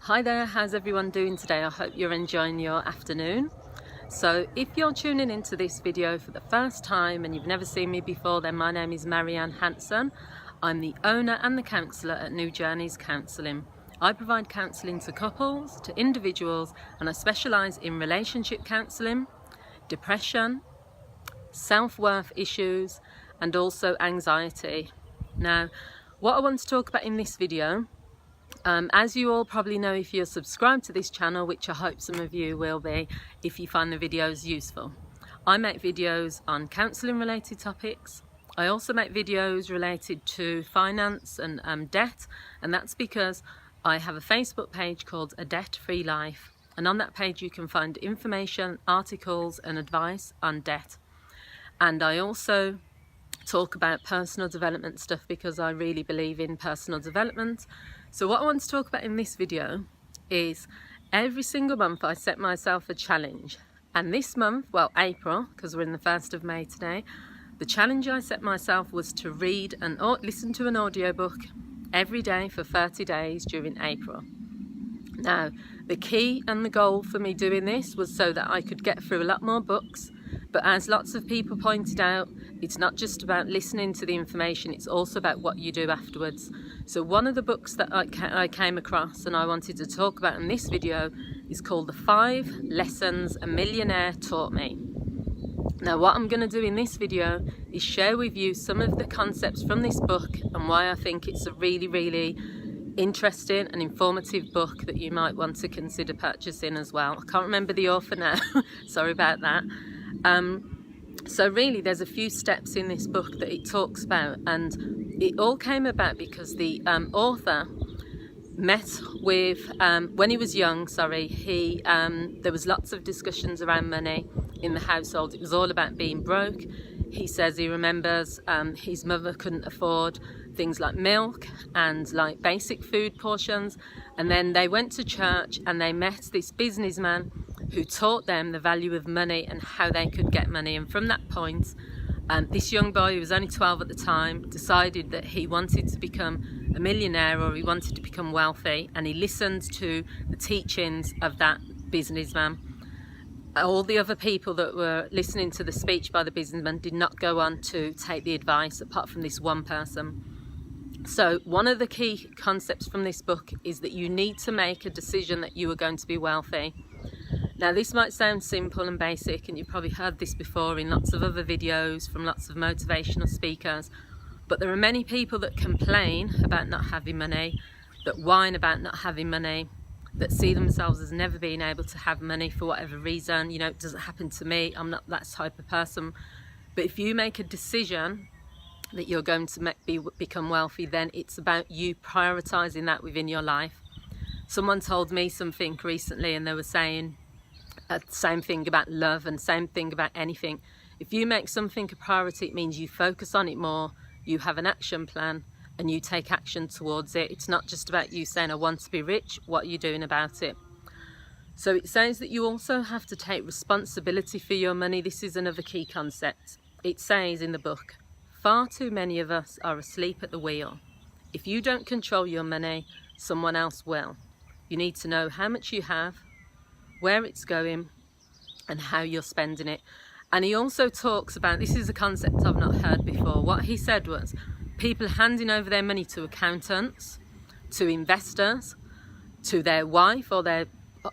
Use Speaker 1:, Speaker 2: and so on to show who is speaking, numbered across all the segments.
Speaker 1: Hi there, how's everyone doing today? I hope you're enjoying your afternoon. So if you're tuning into this video for the first time and you've never seen me before, then my name is Marianne Hanson. I'm the owner and the counsellor at New Journeys Counselling. I provide counselling to couples, to individuals, and I specialise in relationship counselling, depression, self-worth issues, and also anxiety. Now, what I want to talk about in this video, as you all probably know if you're subscribed to this channel, which I hope some of you will be if you find the videos useful, I make videos on counselling related topics. I also make videos related to finance and debt, and that's because I have a Facebook page called A Debt Free Life, and on that page you can find information, articles and advice on debt. And I also talk about personal development stuff because I really believe in personal development. So what I want to talk about in this video is every single month I set myself a challenge, and this month, well, April, because we're in the 1st of May today, the challenge I set myself was to read and listen to an audiobook every day for 30 days during April. Now, the key and the goal for me doing this was so that I could get through a lot more books. But as lots of people pointed out, it's not just about listening to the information, it's also about what you do afterwards. So one of the books that I came across and I wanted to talk about in this video is called The 5 Lessons a Millionaire Taught Me. Now what I'm going to do in this video is share with you some of the concepts from this book and why I think it's a really interesting and informative book that you might want to consider purchasing as well. I can't remember the author now, sorry about that. So really there's a few steps in this book that it talks about, and it all came about because the author met with, when he was young, there was lots of discussions around money in the household. It was all about being broke. He says he remembers his mother couldn't afford things like milk and like basic food portions, and then they went to church and they met this businessman who taught them the value of money and how they could get money. And from that point, this young boy, who was only 12 at the time, decided that he wanted to become a millionaire, or he wanted to become wealthy, and he listened to the teachings of that businessman. All the other people that were listening to the speech by the businessman did not go on to take the advice, apart from this one person. So one of the key concepts from this book is that you need to make a decision that you are going to be wealthy. Now this might sound simple and basic, and you've probably heard this before in lots of other videos from lots of motivational speakers, but there are many people that complain about not having money, that whine about not having money, that see themselves as never being able to have money for whatever reason. You know, it doesn't happen to me, I'm not that type of person. But if you make a decision that you're going to become wealthy, then it's about you prioritizing that within your life. Someone told me something recently, and they were saying same thing about love and same thing about anything. If you make something a priority, it means you focus on it more, you have an action plan, and you take action towards it. It's not just about you saying I want to be rich, what are you doing about it? So it says that you also have to take responsibility for your money. This is another key concept. It says in the book, far too many of us are asleep at the wheel. If you don't control your money, someone else will. You need to know how much you have, where it's going, and how you're spending it. And he also talks about, this is a concept I've not heard before, what he said was people handing over their money to accountants, to investors, to their wife or their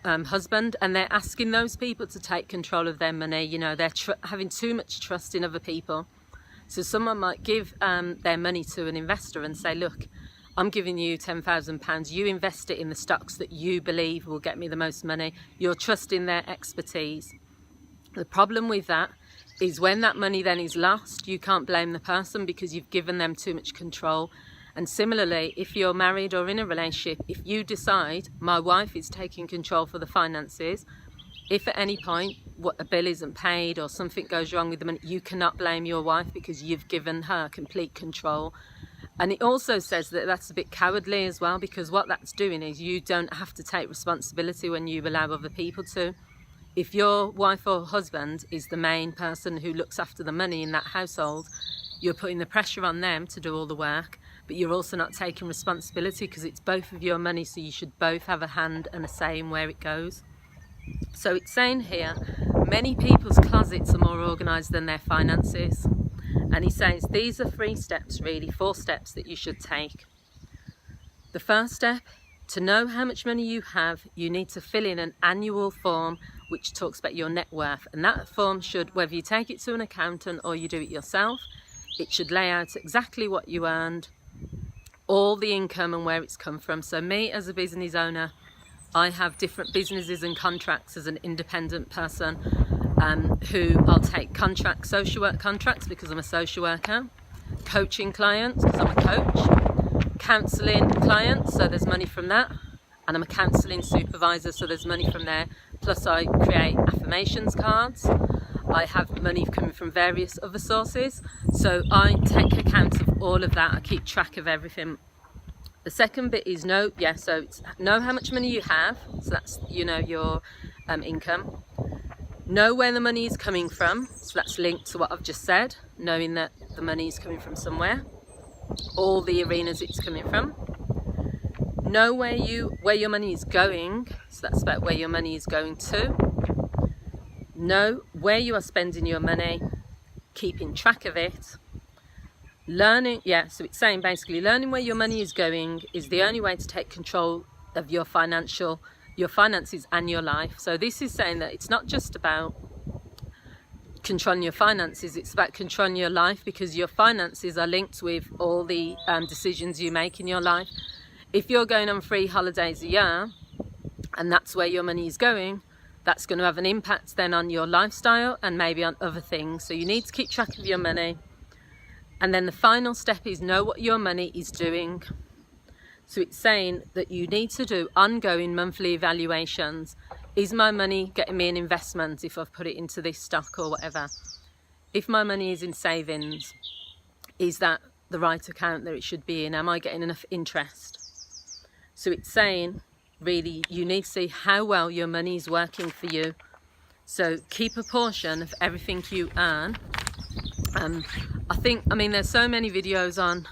Speaker 1: husband, and they're asking those people to take control of their money. You know, they're having too much trust in other people. So someone might give their money to an investor and say, look, I'm giving you £10,000, you invest it in the stocks that you believe will get me the most money. You're trusting their expertise. The problem with that is when that money then is lost, you can't blame the person because you've given them too much control. And similarly, if you're married or in a relationship, if you decide, my wife is taking control for the finances, if at any point a bill isn't paid or something goes wrong with the money, you cannot blame your wife because you've given her complete control. And it also says that that's a bit cowardly as well, because what that's doing is you don't have to take responsibility when you allow other people to. If your wife or husband is the main person who looks after the money in that household, you're putting the pressure on them to do all the work. but you're also not taking responsibility, because it's both of your money, so you should both have a hand and a say in where it goes. So it's saying here, many people's closets are more organised than their finances. And he says these are 3 steps, really 4 steps that you should take. The first step, to know how much money you have, you need to fill in an annual form which talks about your net worth. And that form should, whether you take it to an accountant or you do it yourself, it should lay out exactly what you earned, all the income and where it's come from. So me as a business owner, I have different businesses and contracts as an independent person, who I'll take contracts, social work contracts because I'm a social worker, coaching clients because I'm a coach, counselling clients, so there's money from that, and I'm a counselling supervisor, so there's money from there. Plus I create affirmations cards. I have money coming from various other sources, so I take account of all of that. I keep track of everything. The second bit is know how much money you have, so that's, you know, your income. Know where the money is coming from, so that's linked to what I've just said, knowing that the money is coming from somewhere, all the arenas it's coming from. Know where your money is going, so that's about where your money is going to. Know where you are spending your money, keeping track of it. So it's saying basically learning where your money is going is the only way to take control of your finances and your life. So this is saying that it's not just about controlling your finances, it's about controlling your life, because your finances are linked with all the decisions you make in your life. If you're going on 3 holidays a year and that's where your money is going, that's going to have an impact then on your lifestyle and maybe on other things. So you need to keep track of your money. And then the final step is know what your money is doing. So it's saying that you need to do ongoing monthly evaluations. Is my money getting me an investment if I've put it into this stock or whatever? If my money is in savings, is that the right account that it should be in? Am I getting enough interest? So it's saying really you need to see how well your money is working for you. So keep a portion of everything you earn. I mean there's so many videos on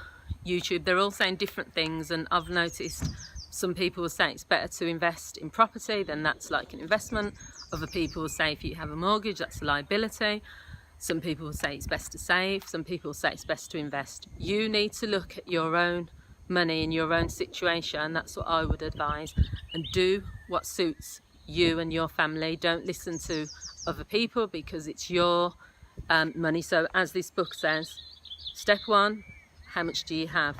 Speaker 1: YouTube, they're all saying different things, and I've noticed some people will say it's better to invest in property, then that's like an investment. Other people will say if you have a mortgage, that's a liability. Some people will say it's best to save. Some people will say it's best to invest. You need to look at your own money in your own situation. That's what I would advise, and do what suits you and your family. Don't listen to other people, because it's your money. So as this book says, step 1, how much do you have?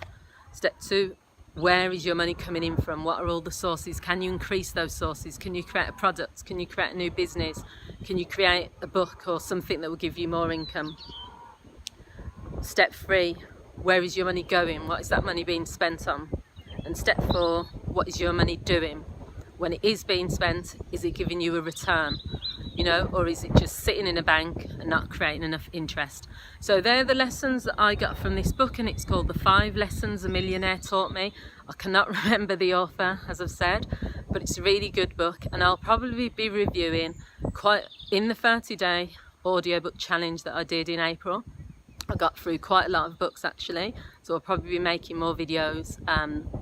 Speaker 1: Step 2, where is your money coming in from? What are all the sources? Can you increase those sources? Can you create a product? Can you create a new business? Can you create a book or something that will give you more income? Step 3, where is your money going? What is that money being spent on? And step 4, what is your money doing? When it is being spent, is it giving you a return? You know, or is it just sitting in a bank and not creating enough interest? So they're the lessons that I got from this book, and it's called The 5 Lessons a Millionaire Taught Me. I cannot remember the author, as I've said, but it's a really good book, and I'll probably be reviewing in the 30-day audiobook challenge that I did in April. I got through quite a lot of books actually, so I'll probably be making more videos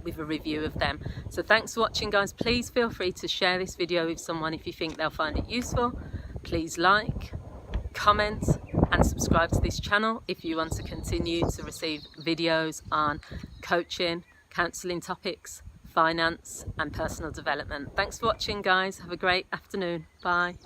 Speaker 1: with a review of them. So thanks for watching, guys. Please feel free to share this video with someone if you think they'll find it useful. Please like, comment and subscribe to this channel if you want to continue to receive videos on coaching, counselling topics, finance and personal development. Thanks for watching, guys. Have a great afternoon. Bye.